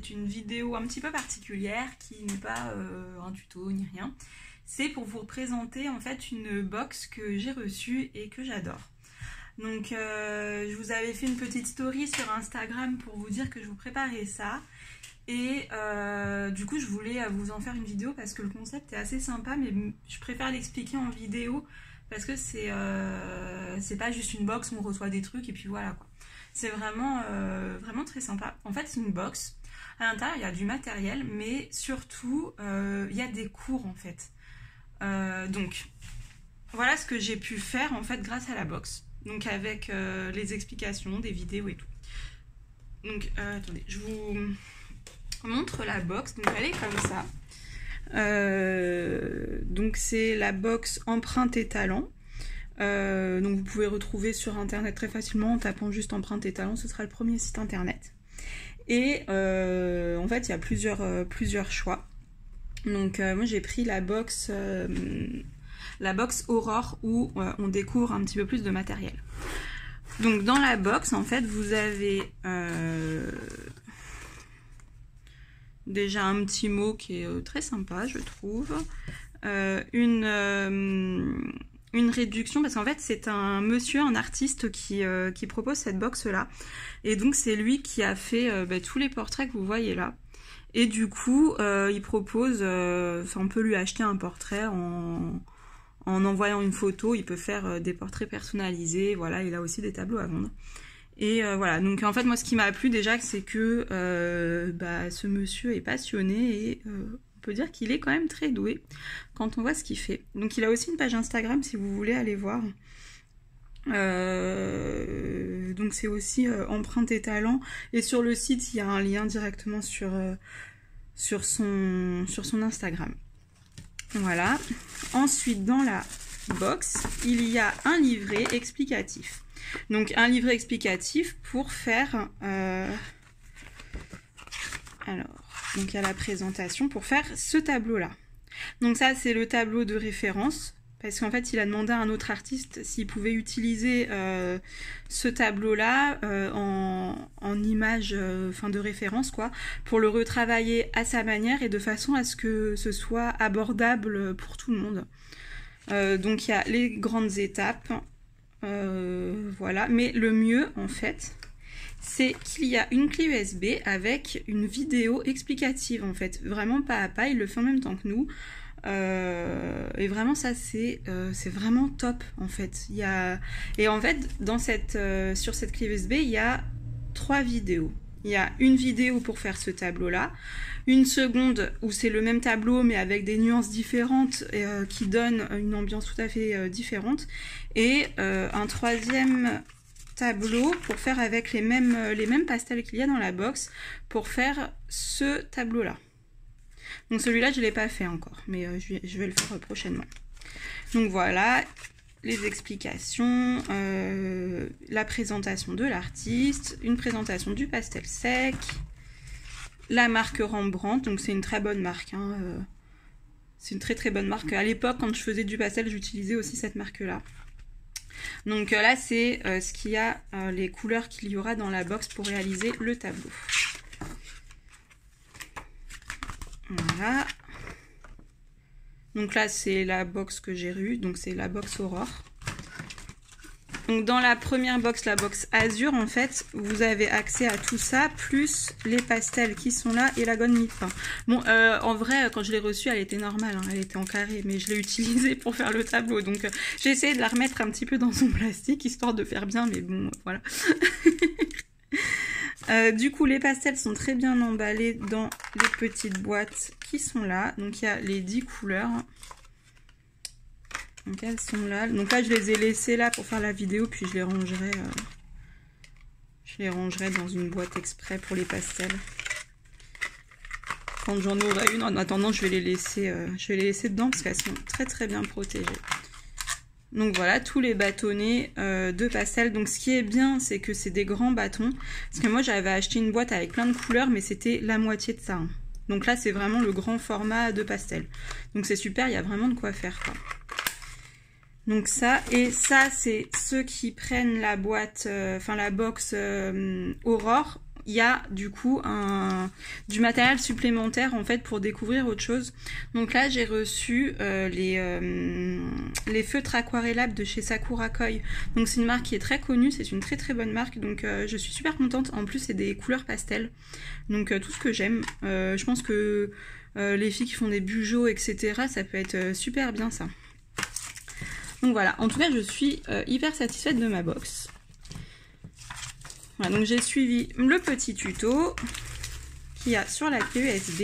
c'est une vidéo un petit peu particulière qui n'est pas un tuto ni rien. C'est pour vous présenter en fait une box que j'ai reçue et que j'adore. Donc je vous avais fait une petite story sur Instagram pour vous dire que je vous préparais ça. Et du coup je voulais vous en faire une vidéo parce que le concept est assez sympa, mais je préfère l'expliquer en vidéo parce que c'est pas juste une box où on reçoit des trucs et puis voilà quoi. C'est vraiment, vraiment très sympa. En fait c'est une box, à l'intérieur il y a du matériel, mais surtout il y a des cours en fait. Donc voilà ce que j'ai pu faire en fait grâce à la box. Donc avec les explications, des vidéos et tout. Donc attendez, je vous montre la box. Donc elle est comme ça. Donc c'est la box empreinte et talent. Donc vous pouvez retrouver sur internet très facilement en tapant juste empreinte et talent, ce sera le premier site internet. Et en fait il y a plusieurs choix. Donc moi j'ai pris la box Aurore où on découvre un petit peu plus de matériel. Donc dans la box en fait vous avez déjà un petit mot qui est très sympa je trouve, une réduction parce qu'en fait c'est un monsieur, un artiste qui propose cette box là, et donc c'est lui qui a fait tous les portraits que vous voyez là, et du coup il propose, on peut lui acheter un portrait en envoyant une photo, il peut faire des portraits personnalisés, voilà, il a aussi des tableaux à vendre. Et voilà, donc en fait moi ce qui m'a plu déjà c'est que ce monsieur est passionné et on peut dire qu'il est quand même très doué quand on voit ce qu'il fait. Donc il a aussi une page Instagram si vous voulez aller voir. Donc c'est aussi empreinte et talent, et sur le site il y a un lien directement sur son Instagram. Voilà. Ensuite dans la box il y a un livret explicatif. Donc un livret explicatif pour faire donc il y a la présentation pour faire ce tableau là. Donc ça c'est le tableau de référence, parce qu'en fait il a demandé à un autre artiste s'il pouvait utiliser ce tableau là en image de référence quoi, pour le retravailler à sa manière et de façon à ce que ce soit abordable pour tout le monde. Donc il y a les grandes étapes, voilà, mais le mieux en fait c'est qu'il y a une clé USB avec une vidéo explicative en fait, vraiment pas à pas, il le fait en même temps que nous. Et vraiment ça c'est vraiment top en fait. Et en fait dans sur cette clé USB il y a 3 vidéos. Il y a une vidéo pour faire ce tableau là, une seconde où c'est le même tableau mais avec des nuances différentes qui donnent une ambiance tout à fait différente, et un troisième tableau pour faire avec les mêmes pastels qu'il y a dans la box pour faire ce tableau là. Donc celui-là je ne l'ai pas fait encore, mais je vais le faire prochainement. Donc voilà les explications, la présentation de l'artiste, une présentation du pastel sec, la marque Rembrandt, donc c'est une très bonne marque, hein, c'est une très bonne marque. À l'époque quand je faisais du pastel j'utilisais aussi cette marque là. Donc là c'est ce qu'il y a, les couleurs qu'il y aura dans la box pour réaliser le tableau. Voilà. Donc là c'est la box que j'ai eue, donc c'est la box Aurore. Donc dans la première box, la box Azur, en fait, vous avez accès à tout ça, plus les pastels qui sont là et la gomme mi-fin. Bon, en vrai, quand je l'ai reçue, elle était normale, hein, elle était en carré, mais je l'ai utilisée pour faire le tableau. Donc j'ai essayé de la remettre un petit peu dans son plastique, histoire de faire bien, mais bon, voilà. Du coup, les pastels sont très bien emballés dans les petites boîtes qui sont là. Donc il y a les 10 couleurs. Donc elles sont là. Donc là je les ai laissées là pour faire la vidéo, puis je les rangerai dans une boîte exprès pour les pastels. Quand j'en aurai une, en attendant je vais les laisser dedans parce qu'elles sont très bien protégées. Donc voilà, tous les bâtonnets de pastel. Donc ce qui est bien, c'est que c'est des grands bâtons. Parce que moi j'avais acheté une boîte avec plein de couleurs, mais c'était la moitié de ça. Hein. Donc là c'est vraiment le grand format de pastel. Donc c'est super, il y a vraiment de quoi faire quoi. Donc ça, et ça c'est ceux qui prennent la boîte, la box Aurore. il y a du coup du matériel supplémentaire en fait pour découvrir autre chose. Donc là j'ai reçu les feutres aquarellables de chez Sakura Koi. Donc c'est une marque qui est très connue, c'est une très très bonne marque, donc je suis super contente. En plus c'est des couleurs pastel, donc tout ce que j'aime. Je pense que les filles qui font des bujots etc, ça peut être super bien ça. Donc voilà, en tout cas je suis hyper satisfaite de ma box. Voilà, donc j'ai suivi le petit tuto qu'il y a sur la clé USB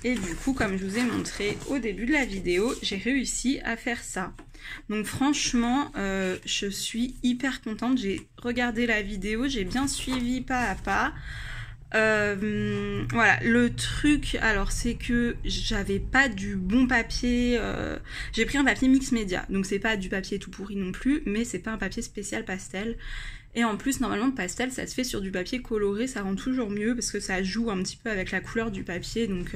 et du coup comme je vous ai montré au début de la vidéo, j'ai réussi à faire ça. Donc franchement je suis hyper contente, j'ai regardé la vidéo, j'ai bien suivi pas à pas. Voilà, le truc alors c'est que j'avais pas du bon papier, j'ai pris un papier mix média, donc c'est pas du papier tout pourri non plus, mais c'est pas un papier spécial pastel. Et en plus, normalement, le pastel, ça se fait sur du papier coloré, ça rend toujours mieux parce que ça joue un petit peu avec la couleur du papier. Donc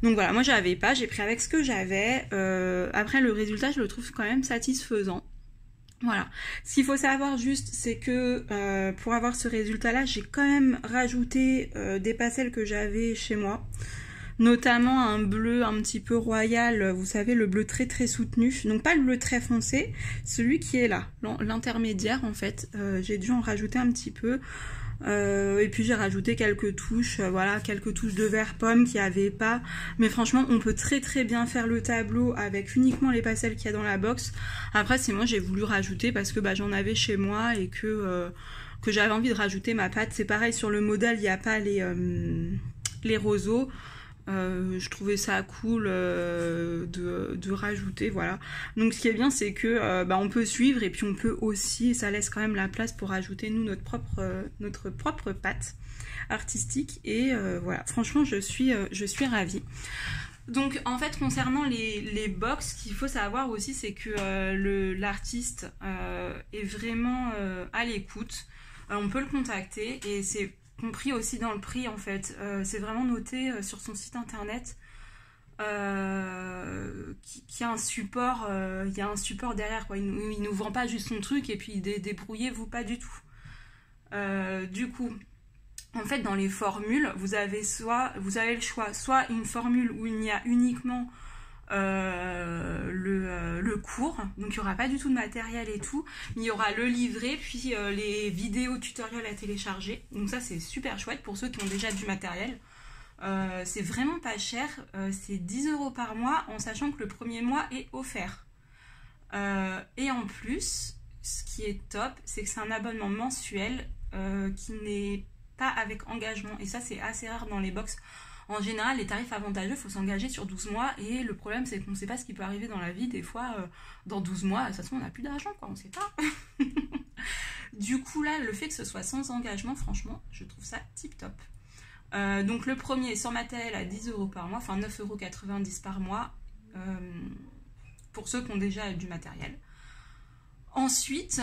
voilà, moi j'avais pas, j'ai pris avec ce que j'avais. Après, le résultat, je le trouve quand même satisfaisant. Voilà. Ce qu'il faut savoir juste, c'est que pour avoir ce résultat-là, j'ai quand même rajouté des pastels que j'avais chez moi. Notamment un bleu un petit peu royal, vous savez, le bleu très très soutenu, donc pas le bleu très foncé, celui qui est là, l'intermédiaire en fait, j'ai dû en rajouter un petit peu, et puis j'ai rajouté quelques touches, voilà, quelques touches de vert pomme qu'il n'y avait pas, mais franchement on peut très très bien faire le tableau avec uniquement les pastels qu'il y a dans la box. Après c'est moi j'ai voulu rajouter parce que bah, j'en avais chez moi et que j'avais envie de rajouter ma pâte. C'est pareil sur le modèle, il n'y a pas les roseaux. Je trouvais ça cool de rajouter, voilà. Donc ce qui est bien c'est que on peut suivre et puis on peut aussi, ça laisse quand même la place pour rajouter nous notre propre pâte artistique et voilà, franchement je suis ravie. Donc en fait concernant les box, ce qu'il faut savoir aussi c'est que l'artiste est vraiment à l'écoute, on peut le contacter et c'est compris aussi dans le prix en fait, c'est vraiment noté sur son site internet qui a un support, il y a un support derrière quoi. Il nous vend pas juste son truc et puis débrouillez-vous, pas du tout. Du coup en fait dans les formules vous avez le choix, soit une formule où il y a uniquement le cours, donc il n'y aura pas du tout de matériel et tout, mais il y aura le livret, puis les vidéos tutoriels à télécharger, donc ça c'est super chouette pour ceux qui ont déjà du matériel. C'est vraiment pas cher, c'est 10 € par mois en sachant que le premier mois est offert. Et en plus, ce qui est top, c'est que c'est un abonnement mensuel qui n'est pas avec engagement, et ça c'est assez rare dans les box. En général, les tarifs avantageux, il faut s'engager sur 12 mois et le problème, c'est qu'on ne sait pas ce qui peut arriver dans la vie. Des fois, dans 12 mois, de toute façon, on n'a plus d'argent, quoi, on ne sait pas. Du coup, là, le fait que ce soit sans engagement, franchement, je trouve ça tip-top. Donc, le premier, sans matériel, à 10 € par mois, enfin 9,90 € par mois, pour ceux qui ont déjà du matériel. Ensuite,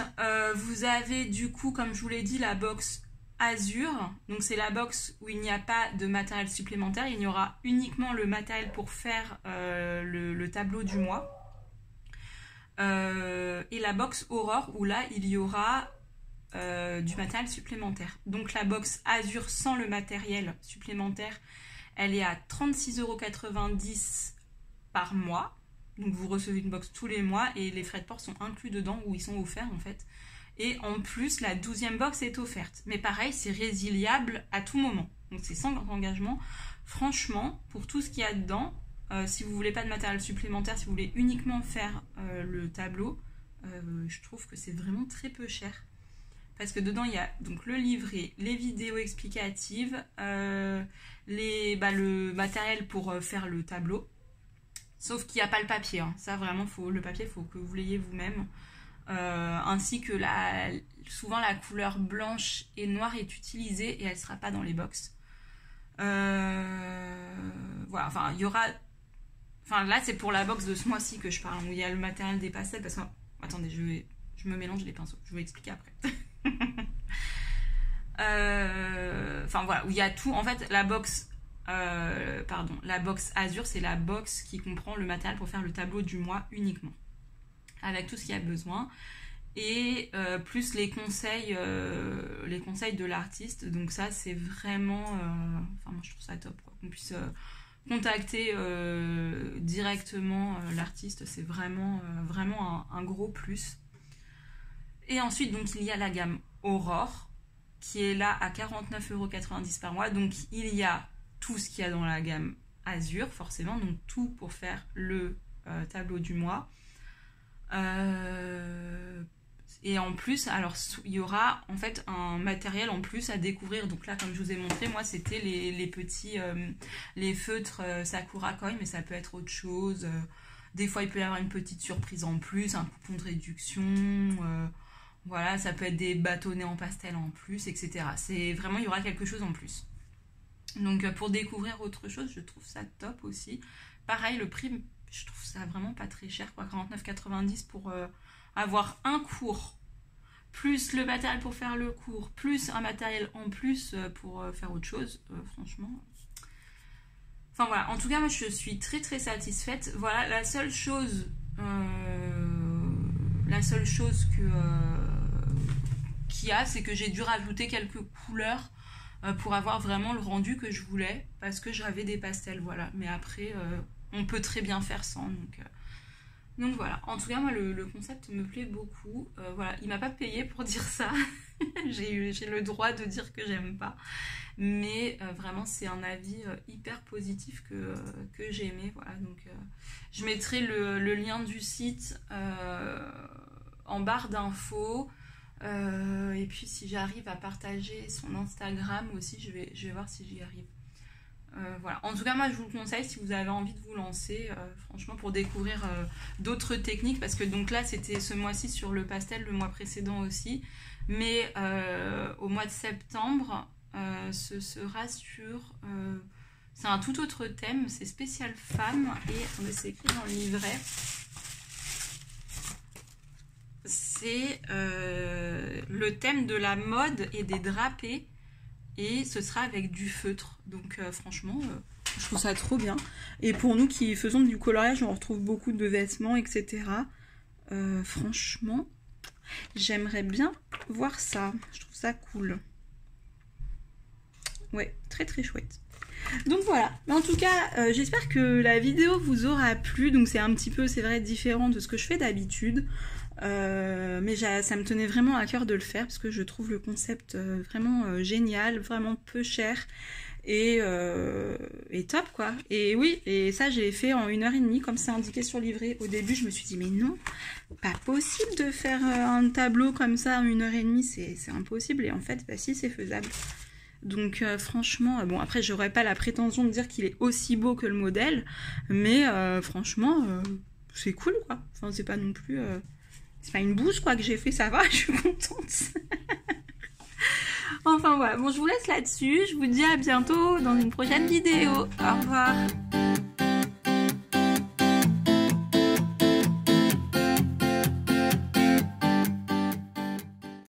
vous avez, du coup, comme je vous l'ai dit, la box Azur, donc c'est la box où il n'y a pas de matériel supplémentaire, il y aura uniquement le matériel pour faire le tableau du mois. Et la box Aurore où là il y aura du matériel supplémentaire. Donc la box Azur sans le matériel supplémentaire, elle est à 36,90 € par mois. Donc vous recevez une box tous les mois et les frais de port sont inclus dedans, ou ils sont offerts en fait. Et en plus, la 12e box est offerte. Mais pareil, c'est résiliable à tout moment. Donc c'est sans engagement. Franchement, pour tout ce qu'il y a dedans, si vous voulez pas de matériel supplémentaire, si vous voulez uniquement faire le tableau, je trouve que c'est vraiment très peu cher. Parce que dedans, il y a donc le livret, les vidéos explicatives, le matériel pour faire le tableau. Sauf qu'il n'y a pas le papier. Hein. Ça, vraiment, le papier, il faut que vous l'ayez vous-même. Ainsi que souvent la couleur blanche et noire est utilisée et elle ne sera pas dans les box. Voilà, enfin il y aura, enfin là c'est pour la box de ce mois-ci que je parle, où il y a le matériel des pastels, parce que attendez, je me mélange les pinceaux, je vais expliquer après. Enfin voilà, où il y a tout, en fait la box la box Azur, c'est la box qui comprend le matériel pour faire le tableau du mois uniquement, avec tout ce qu'il y a besoin. et plus les conseils de l'artiste. Donc ça c'est vraiment enfin moi je trouve ça top quoi. Qu'on puisse contacter directement l'artiste, c'est vraiment un gros plus. Et ensuite donc il y a la gamme Aurore qui est là à 49,90 € par mois. Donc il y a tout ce qu'il y a dans la gamme Azur forcément, donc tout pour faire le tableau du mois. Et en plus, alors il y aura en fait un matériel en plus à découvrir. Donc là, comme je vous ai montré, moi c'était les petits les feutres Sakura Koi, mais ça peut être autre chose. Des fois, il peut y avoir une petite surprise en plus, un coupon de réduction. Voilà, ça peut être des bâtonnets en pastel en plus, etc. C'est vraiment, il y aura quelque chose en plus. Donc pour découvrir autre chose, je trouve ça top aussi. Pareil, le prix, je trouve ça vraiment pas très cher, quoi. 49,90 € pour avoir un cours, plus le matériel pour faire le cours, plus un matériel en plus pour faire autre chose. Franchement... Enfin voilà, en tout cas, moi je suis très très satisfaite. Voilà, la seule chose qu'il y a, c'est que j'ai dû rajouter quelques couleurs pour avoir vraiment le rendu que je voulais, parce que j'avais des pastels, voilà. Mais après, on peut très bien faire sans, donc voilà. En tout cas, moi, le concept me plaît beaucoup. Voilà, il m'a pas payé pour dire ça. J'ai le droit de dire que j'aime pas. Mais vraiment, c'est un avis hyper positif que j'ai aimé. Voilà, donc je mettrai le lien du site en barre d'infos. Et puis si j'arrive à partager son Instagram aussi, je vais voir si j'y arrive. Voilà. En tout cas, moi je vous le conseille si vous avez envie de vous lancer, franchement, pour découvrir d'autres techniques, parce que donc là c'était ce mois-ci sur le pastel, le mois précédent aussi, mais au mois de septembre ce sera sur c'est un tout autre thème, c'est spécial femme, et c'est écrit dans le livret. C'est le thème de la mode et des drapés, et ce sera avec du feutre. Donc franchement, je trouve ça trop bien. Et pour nous qui faisons du coloriage, on retrouve beaucoup de vêtements, etc. Franchement, j'aimerais bien voir ça. Je trouve ça cool. Ouais, très très chouette. Donc voilà, en tout cas, j'espère que la vidéo vous aura plu. Donc c'est un petit peu, c'est vrai, différent de ce que je fais d'habitude. Mais ça me tenait vraiment à cœur de le faire, parce que je trouve le concept vraiment génial, vraiment peu cher et top quoi. Et oui, et ça j'ai fait en 1h30 comme c'est indiqué sur le livret. Au début je me suis dit mais non, pas possible de faire un tableau comme ça en 1h30, c'est impossible. Et en fait bah si, c'est faisable. Donc franchement, bon après j'aurais pas la prétention de dire qu'il est aussi beau que le modèle, mais franchement c'est cool quoi. Enfin c'est pas non plus... c'est pas une bouse quoi que j'ai fait, ça va, je suis contente. Enfin voilà, bon je vous laisse là-dessus, je vous dis à bientôt dans une prochaine vidéo. Au revoir.